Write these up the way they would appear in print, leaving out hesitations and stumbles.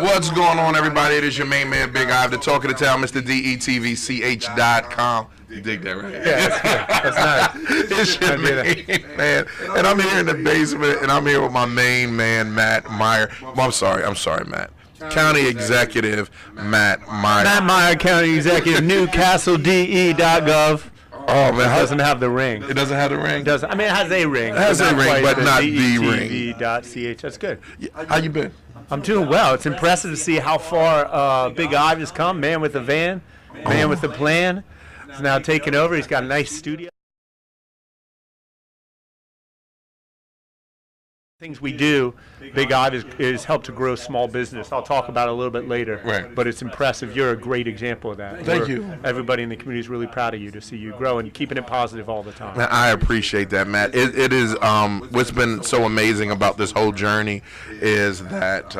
What's going on, everybody? It is your main man, Big Ive, the talk of the town, Mr. DETVCH.com. You dig that, right? Yeah, that's nice. It's your main man. And I'm here in the basement, and I'm here with my main man, Matt Meyer. Well, I'm sorry, Matt. County Executive Matt Meyer. Matt Meyer, County Executive, NewcastleDE.gov. Oh, man. It doesn't have the ring. It doesn't have the ring? It doesn't. I mean, it has a ring. It has a ring, but not the ring. DETV.ch. That's good. How you been? I'm doing well. It's impressive to see how far Big Ive has come. Man with the van, man with the plan. He's now taking over. He's got a nice studio. Things we do, Big Ive is help to grow small business. I'll talk about it a little bit later. Right. But it's impressive. You're a great example of that. Thank you. Everybody in the community is really proud of you to see you grow and keeping it positive all the time. Man, I appreciate that, Matt. It is what's been so amazing about this whole journey is that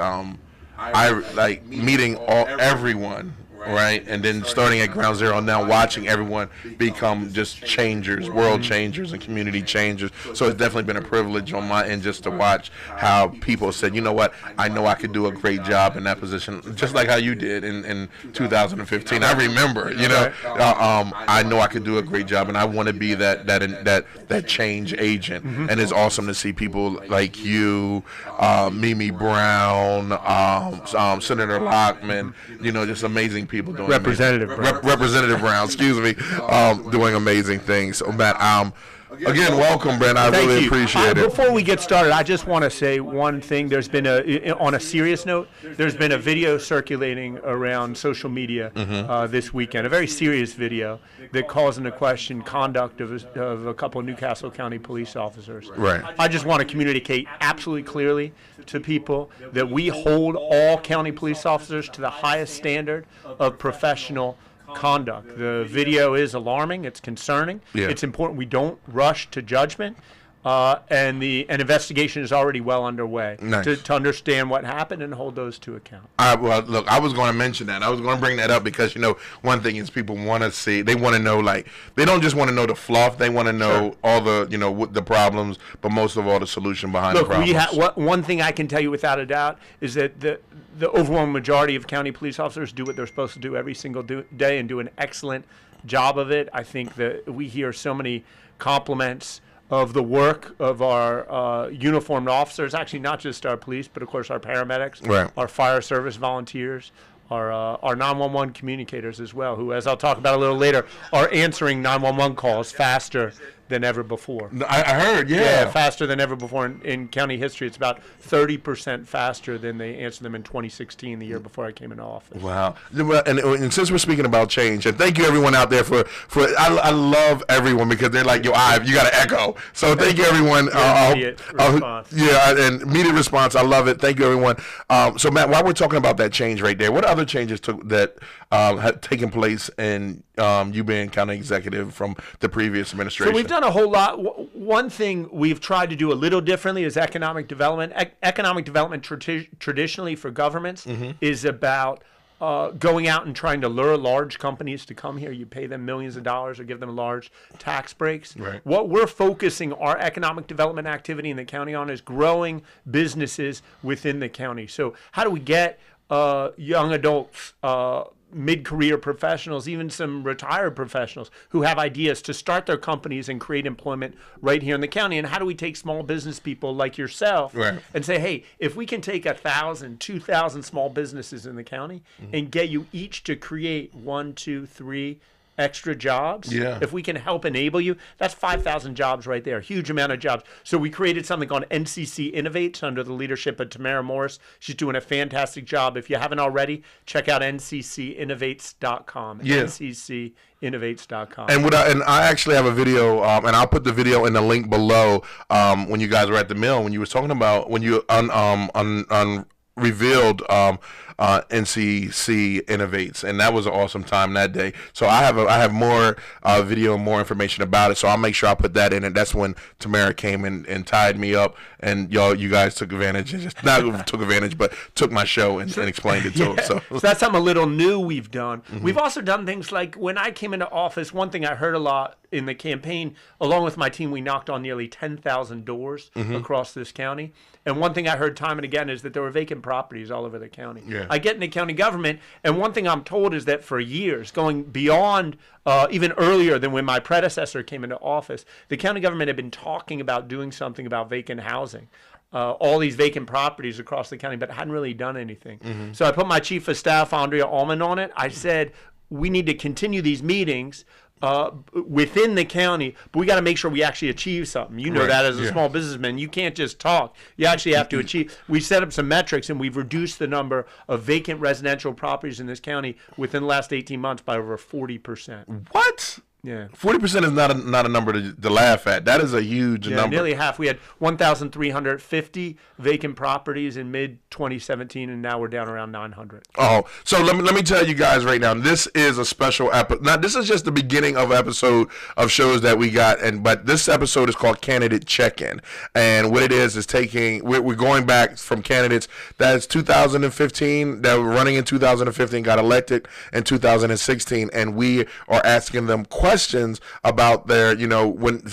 I like meeting everyone. Right, and then starting at ground zero, now watching everyone become just changers, world changers, and community changers. So it's definitely been a privilege on my end just to watch how people said, you know what, I know I could do a great job in that position, just like how you did in 2015. I remember, you know, I know I could do a great job, and I want to be that change agent. And it's awesome to see people like you, Mimi Brown, Senator Lockman, you know, just amazing people doing Representative Brown, excuse me, doing amazing things. So Matt, again, welcome, Brent. I really appreciate it. Before we get started, I just want to say one thing. There's been on a serious note, there's been a video circulating around social media this weekend, a very serious video that calls into question conduct of a couple of Newcastle County police officers. Right. I just want to communicate absolutely clearly to people that we hold all county police officers to the highest standard of professional conduct. The video is alarming. It's concerning. Yeah. It's important we don't rush to judgment. And an investigation is already well underway to understand what happened and hold those to account. Well, look, I was going to mention that. I was going to bring that up because, you know, one thing is people want to see, they want to know, like, they don't just want to know the fluff. They want to know all the, you know, the problems, but most of all the solution behind the problems. One thing I can tell you without a doubt is that the overwhelming majority of county police officers do what they're supposed to do every single day and do an excellent job of it. I think that we hear so many compliments of the work of our uniformed officers, actually not just our police, but of course our paramedics, our fire service volunteers, our 911 communicators as well, who, as I'll talk about a little later, are answering 911 calls faster than ever before. I heard, yeah. Faster than ever before in county history. It's about 30% faster than they answered them in 2016, the year before I came into office. Wow. And since we're speaking about change, and thank you everyone out there for I love everyone because they're like, yo, Ive, you got to echo. So thank you everyone. Immediate response. And immediate response. I love it. Thank you everyone. So Matt, while we're talking about that change right there, what other changes that had taken place in you being county executive from the previous administration? So we've done a whole lot. One thing we've tried to do a little differently is economic development. Economic development traditionally for governments is about going out and trying to lure large companies to come here. You pay them millions of dollars or give them large tax breaks. Right. What we're focusing our economic development activity in the county on is growing businesses within the county. So how do we get young adults, mid-career professionals, even some retired professionals who have ideas to start their companies and create employment right here in the county? And how do we take small business people like yourself and say, hey, if we can take 1,000, 2,000 small businesses in the county and get you each to create 1, 2, 3 extra jobs, if we can help enable you, that's 5,000 jobs right there, huge amount of jobs. So we created something called NCC Innovates under the leadership of Tamara Morris. She's doing a fantastic job. If you haven't already, check out nccinnovates.com. nccinnovates.com. And I actually have a video, and I'll put the video in the link below. When you guys were at the mill, when you were talking about when you revealed NCC Innovates, and that was an awesome time that day. So I have more video and more information about it, so I'll make sure I put that in. And that's when Tamara came and tied me up, and you guys took advantage, not took advantage, but took my show and explained it to them. So that's something a little new we've done. We've also done things like when I came into office, one thing I heard a lot in the campaign, along with my team, we knocked on nearly 10,000 doors across this county. And one thing I heard time and again is that there were vacant properties all over the county. Yeah. I get into county government, and one thing I'm told is that for years, going beyond even earlier than when my predecessor came into office, the county government had been talking about doing something about vacant housing. All these vacant properties across the county, but hadn't really done anything. So I put my chief of staff, Andrea Allman, on it. I said, we need to continue these meetings within the county, but we got to make sure we actually achieve something. You know that as a small businessman, you can't just talk. You actually have to achieve. We set up some metrics, and we've reduced the number of vacant residential properties in this county within the last 18 months by over 40%. What? Yeah. 40% is not a number to laugh at. That is a huge number. Nearly half. We had 1,350 vacant properties in mid-2017, and now we're down around 900. Oh, so let me tell you guys right now, this is a special episode. Now, this is just the beginning of episode of shows that we got, but this episode is called Candidate Check-In. And what it is we're going back from candidates that's 2015, that were running in 2015, got elected in 2016, and we are asking them questions about their,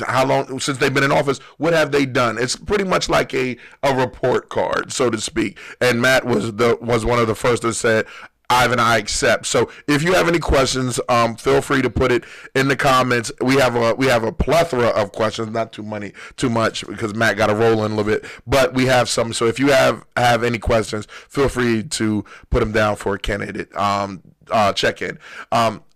how long since they've been in office, what have they done? It's pretty much like a report card, so to speak. And Matt was one of the first that said, Ivan, I accept. So if you have any questions, feel free to put it in the comments. We have a plethora of questions, not too much because Matt got to roll in a little bit, but we have some. So if you have any questions, feel free to put them down for a candidate check-in.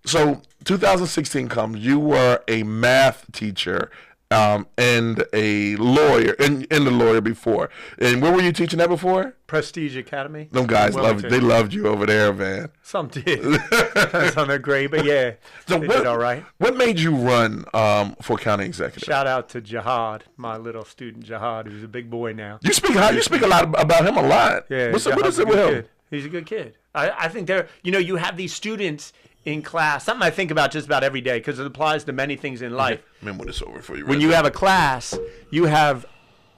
So 2016 comes. You were a math teacher and a lawyer, and the lawyer before. And where were you teaching that before? Prestige Academy. Them guys loved you over there, man. Some did. Depends on their grade, but yeah, so they did all right. What made you run for county executive? Shout out to Jihad, my little student Jihad, who's a big boy now. You speak a lot about him a lot. Yeah, what is it with him? He's a good kid. I think you have these students in class, something I think about just about every day because it applies to many things in life. Remember when it's over for you. When you have a class,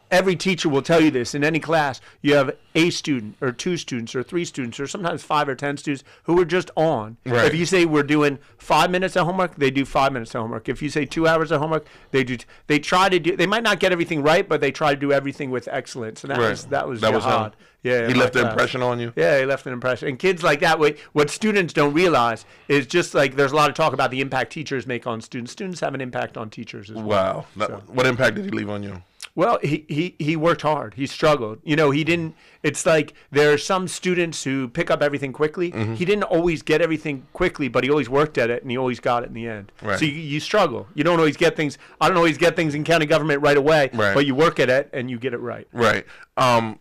every teacher will tell you this. In any class, you have a student or two students or three students or sometimes 5 or 10 students who are just on. Right. If you say we're doing 5 minutes of homework, they do 5 minutes of homework. If you say 2 hours of homework, they try to do. They might not get everything right, but they try to do everything with excellence. And that was Jihad. Yeah, he left an impression on you? Yeah, he left an impression. And kids like that, what students don't realize is just like there's a lot of talk about the impact teachers make on students. Students have an impact on teachers as well. Wow. What impact did he leave on you? Well, he worked hard. He struggled. He didn't. It's like there are some students who pick up everything quickly. Mm-hmm. He didn't always get everything quickly, but he always worked at it, and he always got it in the end. Right. So you struggle. You don't always get things. I don't always get things in county government right away, but you work at it, and you get it right. Right.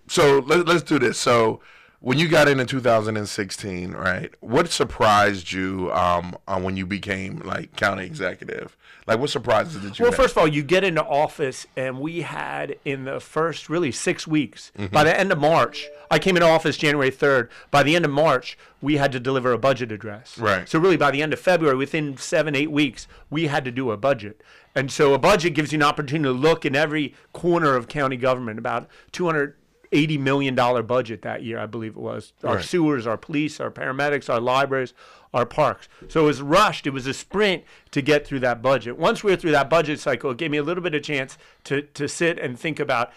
So let's do this. So when you got in 2016, right, what surprised you when you became, like, county executive? Like, what surprises did you have? Well, first of all, you get into office, and we had in the first, really, 6 weeks, by the end of March, I came into office January 3rd. By the end of March, we had to deliver a budget address. Right. So really, by the end of February, within 7-8 weeks, we had to do a budget. And so a budget gives you an opportunity to look in every corner of county government, about $280 million budget that year, I believe it was. Our sewers, our police, our paramedics, our libraries, our parks. So it was rushed. It was a sprint to get through that budget. Once we were through that budget cycle, it gave me a little bit of chance to sit and think about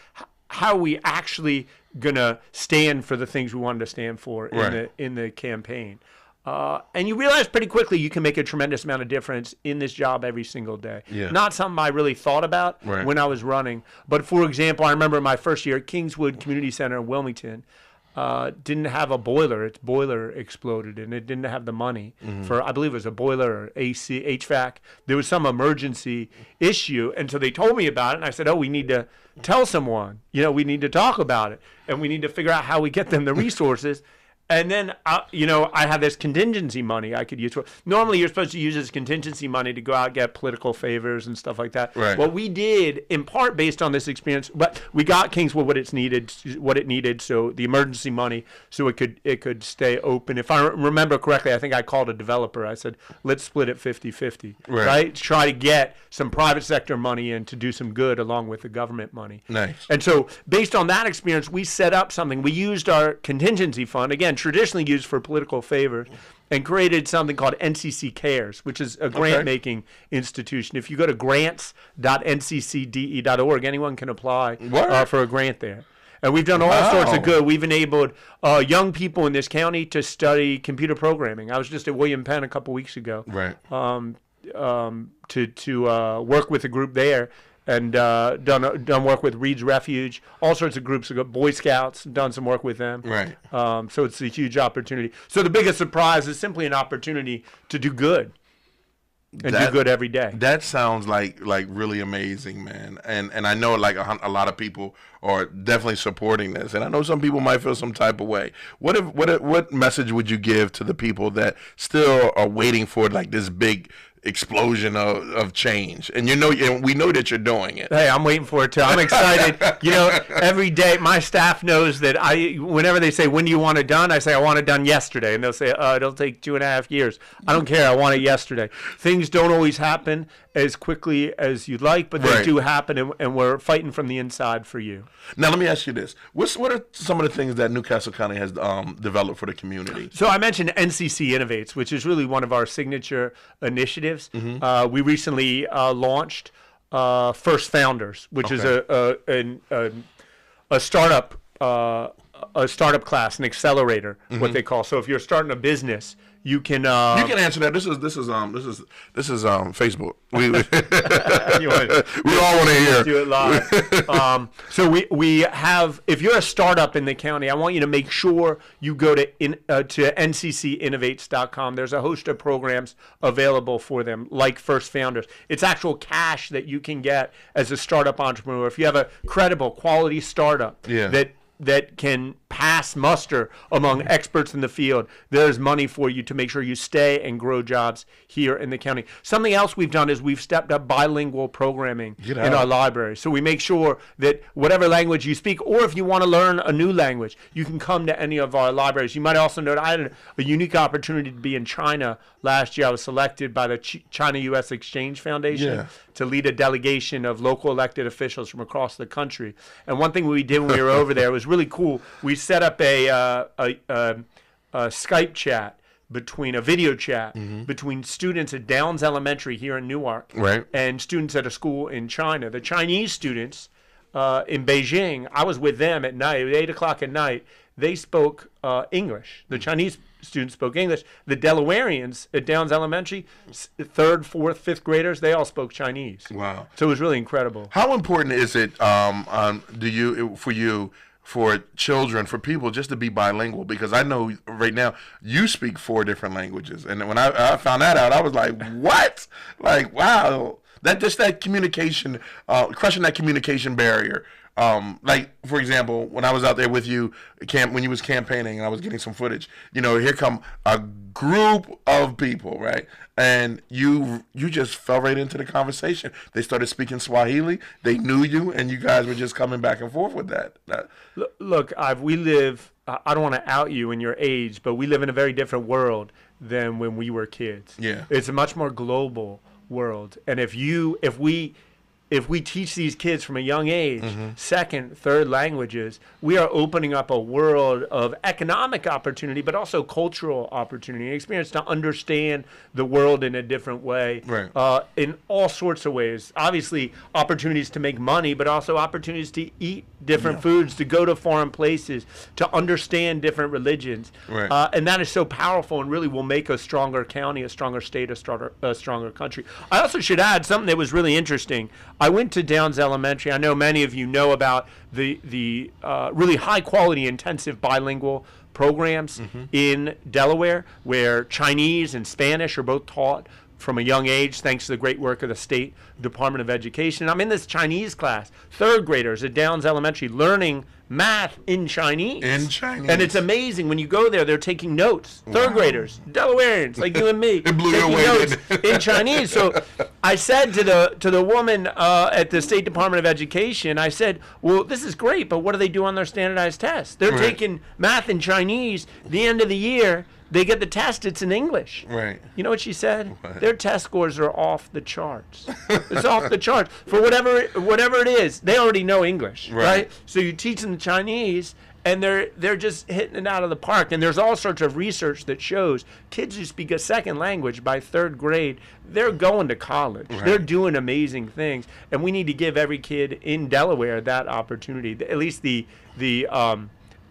how we actually going to stand for the things we wanted to stand for in the campaign. And you realize pretty quickly you can make a tremendous amount of difference in this job every single day. Yeah. Not something I really thought about when I was running. But, for example, I remember my first year at Kingswood Community Center in Wilmington, didn't have a boiler. Its boiler exploded, and it didn't have the money for, I believe it was a boiler or AC, HVAC. There was some emergency issue, and so they told me about it, and I said, we need to tell someone. We need to talk about it, and we need to figure out how we get them the resources. And then, I had this contingency money I could use. Normally, you're supposed to use this contingency money to go out and get political favors and stuff like that. Right. What we did, in part based on this experience, but we got Kingswood what it needed, so the emergency money, so it could stay open. If I remember correctly, I think I called a developer. I said, let's split it 50-50, right? Try to get some private sector money in to do some good along with the government money. Nice. And so, based on that experience, we set up something. We used our contingency fund, again, traditionally used for political favors, and created something called NCC Cares, which is a grant-making institution. If you go to grants.nccde.org, anyone can apply for a grant there. And we've done all sorts of good. We've enabled young people in this county to study computer programming. I was just at William Penn a couple weeks ago, to work with a group there, and done work with Reed's Refuge, all sorts of groups. Boy Scouts, done some work with them. Right. So it's a huge opportunity. So the biggest surprise is simply an opportunity to do good. And do good every day. That sounds like really amazing, man. And I know like a lot of people are definitely supporting this. And I know some people might feel some type of way. What message would you give to the people that still are waiting for like this big explosion of change? And we know that you're doing it. Hey, I'm waiting for it too. I'm excited. Every day my staff knows that whenever they say, when do you want it done? I say, I want it done yesterday. And they'll say, it'll take 2.5 years. I don't care. I want it yesterday. Things don't always happen as quickly as you'd like, but they do happen, and we're fighting from the inside for you. Now, let me ask you this. What are some of the things that Newcastle County has developed for the community? So I mentioned NCC Innovates, which is really one of our signature initiatives. We recently launched First Founders, which is a startup class, an accelerator, what they call. So if you're starting a business, you can answer that. This is Facebook. We all want to hear. Do it live. So we have. If you're a startup in the county, I want you to make sure you go to nccinnovates.com. There's a host of programs available for them, like First Founders. It's actual cash that you can get as a startup entrepreneur. If you have a credible, quality startup that can pass muster among experts in the field, there's money for you to make sure you stay and grow jobs here in the county. Something else we've done is we've stepped up bilingual programming in our library. So we make sure that whatever language you speak, or if you want to learn a new language, you can come to any of our libraries. You might also note I had a unique opportunity to be in China last year. I was selected by the China-U.S. Exchange Foundation to lead a delegation of local elected officials from across the country. And one thing we did when we were over there was really cool. We set up a Skype chat, a video chat between students at Downs Elementary here in Newark and students at a school in China. The Chinese students in Beijing, I was with them at night, at 8 o'clock at night. They spoke English. The Chinese students spoke English. The Delawareans at Downs Elementary, 3rd, 4th, 5th graders, they all spoke Chinese. Wow. So it was really incredible. How important is it for children, for people, just to be bilingual? Because I know right now you speak 4 different languages, and when I found that out, I was like, what? Like, wow, that communication, crushing that communication barrier. Like, for example, when I was out there with you, when you was campaigning and I was getting some footage, here come a group of people, right? And you just fell right into the conversation. They started speaking Swahili. They knew you, and you guys were just coming back and forth with that. Look, we live, I don't want to out you in your age, but we live in a very different world than when we were kids. Yeah. It's a much more global world. And if we teach these kids from a young age, second, third languages, we are opening up a world of economic opportunity, but also cultural opportunity and experience to understand the world in a different way, in all sorts of ways. Obviously, opportunities to make money, but also opportunities to eat different foods, to go to foreign places, to understand different religions. And that is so powerful and really will make a stronger county, a stronger state, a stronger country. I also should add something that was really interesting. I went to Downs Elementary. I know many of you know about the really high-quality, intensive bilingual programs in Delaware, where Chinese and Spanish are both taught from a young age, thanks to the great work of the State Department of Education. I'm in this Chinese class, 3rd graders at Downs Elementary, learning math in Chinese. And it's amazing. When you go there, they're taking notes. 3rd graders, Delawareans, like you and me, taking notes in Chinese. So I said to the woman at the State Department of Education, I said, well, this is great, but what do they do on their standardized tests? They're taking math in Chinese. The end of the year, they get the test, it's in English. You know what she said? What? Their test scores are off the charts. It's off the charts. For whatever it is, they already know English, right? So you teach them Chinese, and they're just hitting it out of the park. And there's all sorts of research that shows kids who speak a second language by third grade, they're going to college. Right. They're doing amazing things, and we need to give every kid in Delaware that opportunity, at least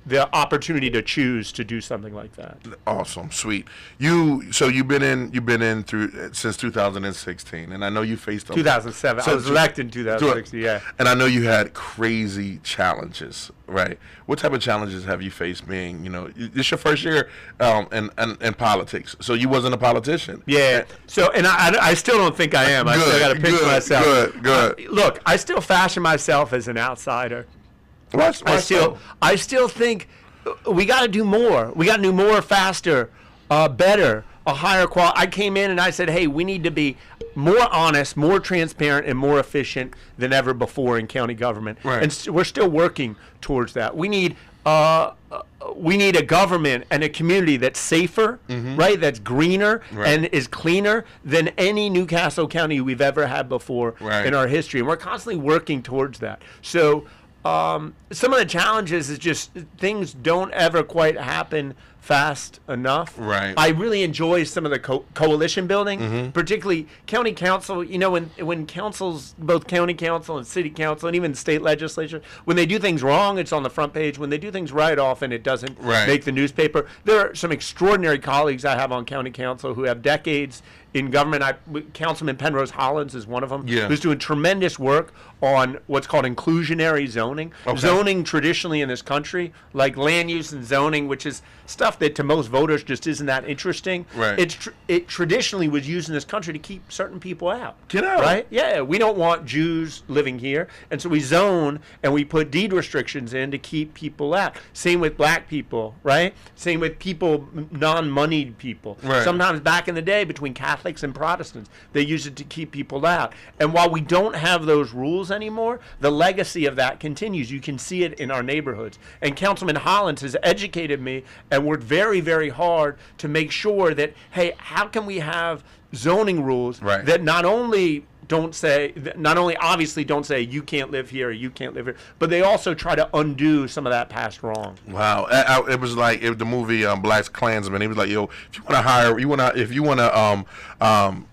the opportunity to choose to do something like that. Awesome, sweet. You've been in through since 2016, and I know you faced 2007. I was elected in 2016. Yeah. And I know you had crazy challenges, right? What type of challenges have you faced? Being, this your first year in politics, so you wasn't a politician. Yeah. So, and I still don't think I am. I still got to pinch myself. Good. Look, I still fashion myself as an outsider. I still think we got to do more. We got to do more, faster, better, a higher quality. I came in and I said, hey, we need to be more honest, more transparent, and more efficient than ever before in county government. Right. And we're still working towards that. We need a government and a community that's safer, right? That's greener and is cleaner than any Newcastle County we've ever had before in our history. And we're constantly working towards that. So some of the challenges is just things don't ever quite happen fast enough. Right. I really enjoy some of the coalition building, particularly county council. When councils, both county council and city council and even state legislature, when they do things wrong, it's on the front page. When they do things right, often it doesn't make the newspaper. There are some extraordinary colleagues I have on county council who have decades in government. Councilman Penrose Hollins is one of them, who's doing tremendous work on what's called inclusionary zoning. Okay. Zoning traditionally in this country, like land use and zoning, which is stuff that to most voters just isn't that interesting. Right. It traditionally was used in this country to keep certain people out. Get out. Right? Yeah, we don't want Jews living here, and so we zone and we put deed restrictions in to keep people out. Same with black people, right? Same with people, non-moneyed people. Right. Sometimes back in the day between Catholics and Protestants, they used it to keep people out. And while we don't have those rules anymore, the legacy of that continues. You can see it in our neighborhoods. And Councilman Hollins has educated me and worked very, very hard to make sure that, hey, how can we have zoning rules that not only obviously don't say you can't live here or you can't live here, but they also try to undo some of that past wrong. Wow, it was like the movie Black Klansman. He was like, yo, if you want to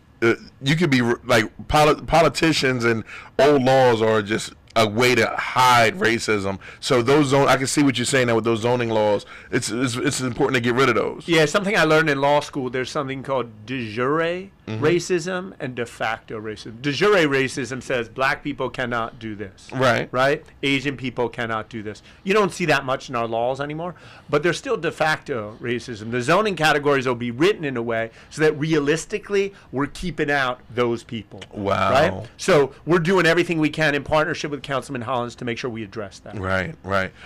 you could be like politicians and old laws are just a way to hide racism. So I can see what you're saying now with those zoning laws. It's important to get rid of those. Yeah, something I learned in law school. There's something called de jure racism and de facto racism. De jure racism says black people cannot do this. Right? Asian people cannot do this. You don't see that much in our laws anymore, but there's still de facto racism. The zoning categories will be written in a way so that realistically we're keeping out those people. Wow. Right? So we're doing everything we can in partnership with Councilman Hollins to make sure we address that. Right.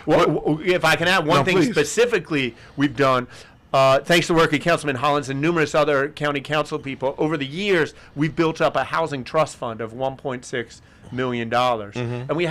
Well, if I can add one thing specifically we've done, thanks to the work of Councilman Hollins and numerous other county council people, over the years we've built up a housing trust fund of $1.6 million, and we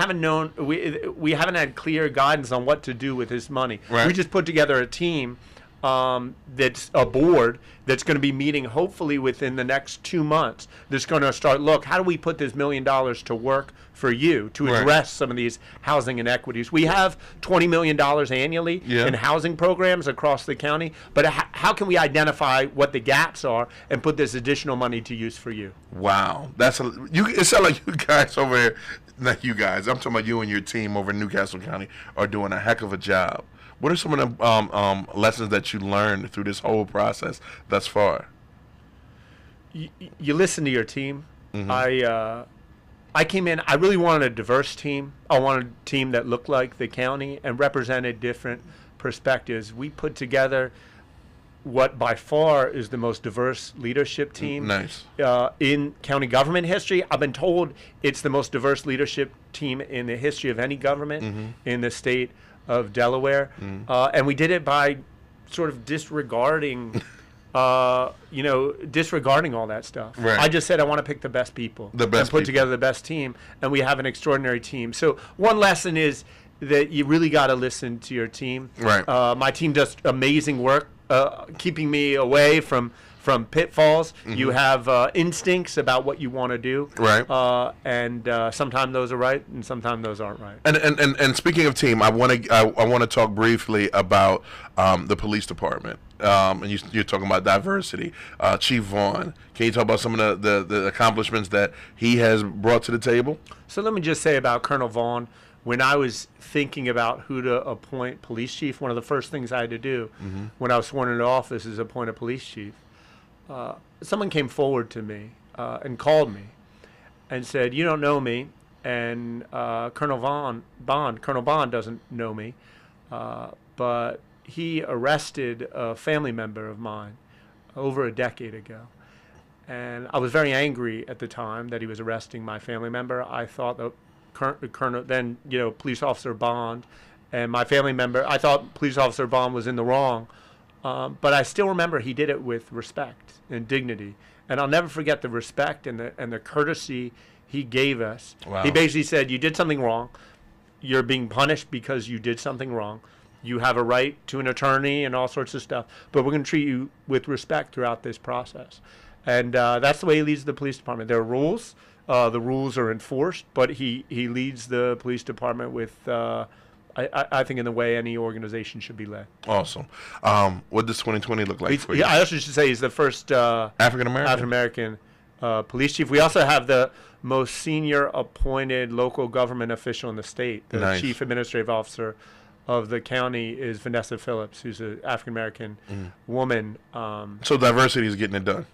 haven't had clear guidance on what to do with this money. We just put together a team that's a board that's going to be meeting hopefully within the next 2 months. That's going to start, how do we put this $1 million to work for you to address some of these housing inequities? We have $20 million annually in housing programs across the county, but how can we identify what the gaps are and put this additional money to use for you? Wow, it sounds like you guys over here, not you guys, I'm talking about you and your team over in Newcastle County are doing a heck of a job. What are some of the lessons that you learned through this whole process thus far? You listen to your team. I came in, I really wanted a diverse team. I wanted a team that looked like the county and represented different perspectives. We put together what by far is the most diverse leadership team in county government history. I've been told it's the most diverse leadership team in the history of any government in the state of Delaware, and we did it by sort of disregarding disregarding all that stuff. I just said I want to pick the best people and put together the best team, and we have an extraordinary team. So one lesson is that you really got to listen to your team. My team does amazing work keeping me away from from pitfalls. You have instincts about what you want to do. Right. And sometimes those are right, and sometimes those aren't right. And speaking of team, I want to talk briefly about the police department. And you're talking about diversity. Chief Vaughn, can you talk about some of the accomplishments that he has brought to the table? So let me just say about Colonel Vaughn. When I was thinking about who to appoint police chief, one of the first things I had to do when I was sworn into office is appoint a police chief. Someone came forward to me and called me and said, "You don't know me, and Colonel Bond doesn't know me, but he arrested a family member of mine over a decade ago." And I was very angry at the time that he was arresting my family member. I thought that Colonel, then, Police Officer Bond and my family member, I thought Police Officer Bond was in the wrong. But I still remember he did it with respect and dignity. And I'll never forget the respect and the courtesy he gave us. Wow. He basically said, you did something wrong. You're being punished because you did something wrong. You have a right to an attorney and all sorts of stuff. But we're going to treat you with respect throughout this process. And that's the way he leads the police department. There are rules. The rules are enforced, but he leads the police department with, I think, in the way any organization should be led. Awesome. What does 2020 look like for you? I also should say he's the first African-American police chief. We also have the most senior appointed local government official in the state. The chief administrative officer of the county is Vanessa Phillips, who's an African-American woman. So diversity is getting it done.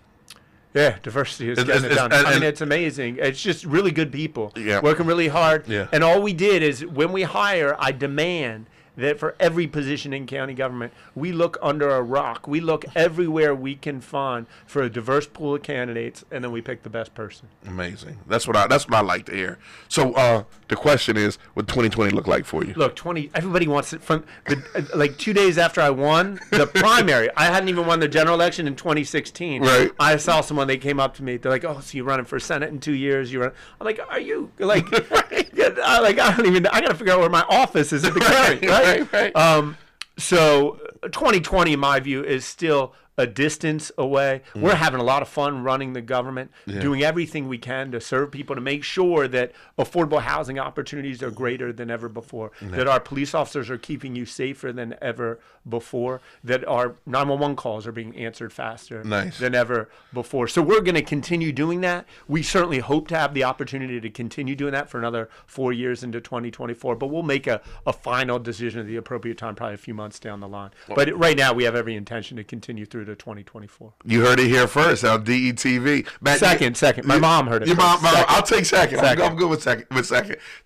Yeah, diversity is getting it done. I mean, it's amazing. It's just really good people working really hard. Yeah. And all we did is when we hire, I demand that for every position in county government, we look under a rock. We look everywhere we can find for a diverse pool of candidates, and then we pick the best person. Amazing. That's what I like to hear. So the question is, what 2020 look like for you? Look, everybody wants it from like 2 days after I won the primary. I hadn't even won the general election in 2016. Right. I saw someone, they came up to me. They're like, "Oh, so you're running for Senate in 2 years? I'm like, "Are you like?" I got to figure out where my office is at the county, right? Right. So 2020, in my view, is still a distance away. We're having a lot of fun running the government, doing everything we can to serve people, to make sure that affordable housing opportunities are greater than ever before, that our police officers are keeping you safer than ever before, that our 911 calls are being answered faster than ever before. So we're going to continue doing that. We certainly hope to have the opportunity to continue doing that for another 4 years into 2024, but we'll make a final decision at the appropriate time, probably a few months down the line. But right now, we have every intention to continue through to 2024. You heard it here first on DETV. Matt, second. My mom heard it. Your first. mom. I'll take second. I'm good with second.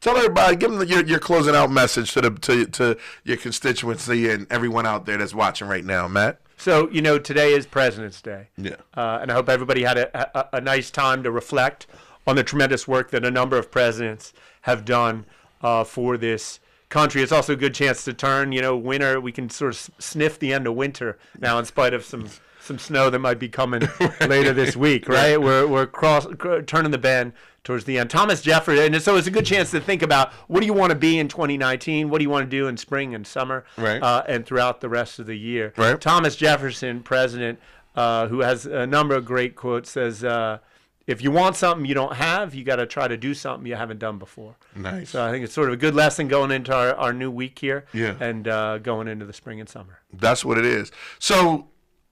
Tell everybody, give them your closing out message to your constituency and everyone out there that's watching right now, Matt. So, today is President's Day. Yeah. And I hope everybody had a nice time to reflect on the tremendous work that a number of presidents have done for this country. It's also a good chance to turn, winter. We can sort of sniff the end of winter now, in spite of some snow that might be coming later this week, right? We're turning the bend towards the end. Thomas Jefferson, and so it's a good chance to think about, what do you want to be in 2019? What do you want to do in spring and summer, and throughout the rest of the year? Right. Thomas Jefferson, president, who has a number of great quotes, says, if you want something you don't have, you got to try to do something you haven't done before. Nice. So I think it's sort of a good lesson going into our new week here, Yeah. and going into the spring and summer. That's what it is. So,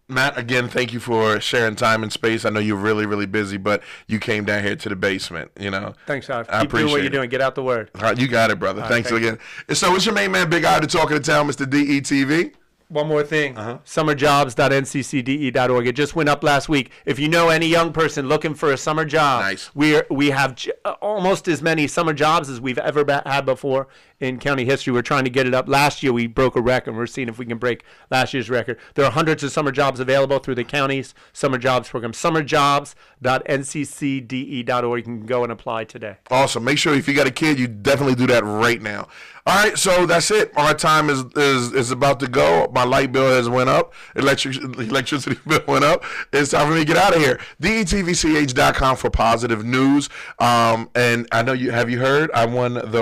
Matt, again, thank you for sharing time and space. I know you're really, really busy, but you came down here to the basement, Thanks, Ive. I Keep doing what appreciate you're doing. Get out the word. All right, you got it, brother. Thanks thank again. And so it's your main man, Big Eye, to Talk of the Town, Mr. DETV. One more thing, summerjobs.nccde.org. It just went up last week. If you know any young person looking for a summer job, Nice. we have almost as many summer jobs as we've ever had before in county history. We're trying to get it up. Last year we broke a record. We're seeing if we can break last year's record. There are hundreds of summer jobs available through the county's summer jobs program. Summerjobs.nccde.org. You can go and apply today. Awesome. Make sure if you got a kid, you definitely do that right now. All right, so that's it. Our time is about to go. My light bill has went up. Electricity bill went up. It's time for me to get out of here. DETVCH.com for positive news. And I know have you heard? I won the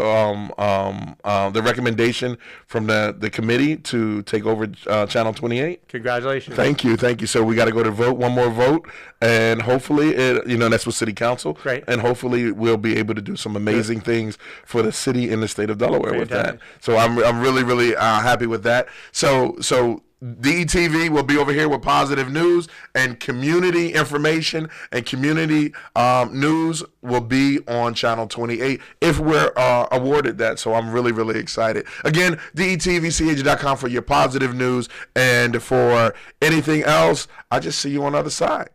the recommendation from the committee to take over Channel 28. Congratulations. Thank you. So we got to go to vote, one more vote, and hopefully, that's with City Council. Great. And hopefully we'll be able to do some amazing things for the city and the state of Delaware with that. So I'm really, really happy with that. So DETV will be over here with positive news, and community information and community news will be on Channel 28 if we're awarded that. So I'm really, really excited. Again, DETVCH.com for your positive news, and for anything else, I just see you on the other side.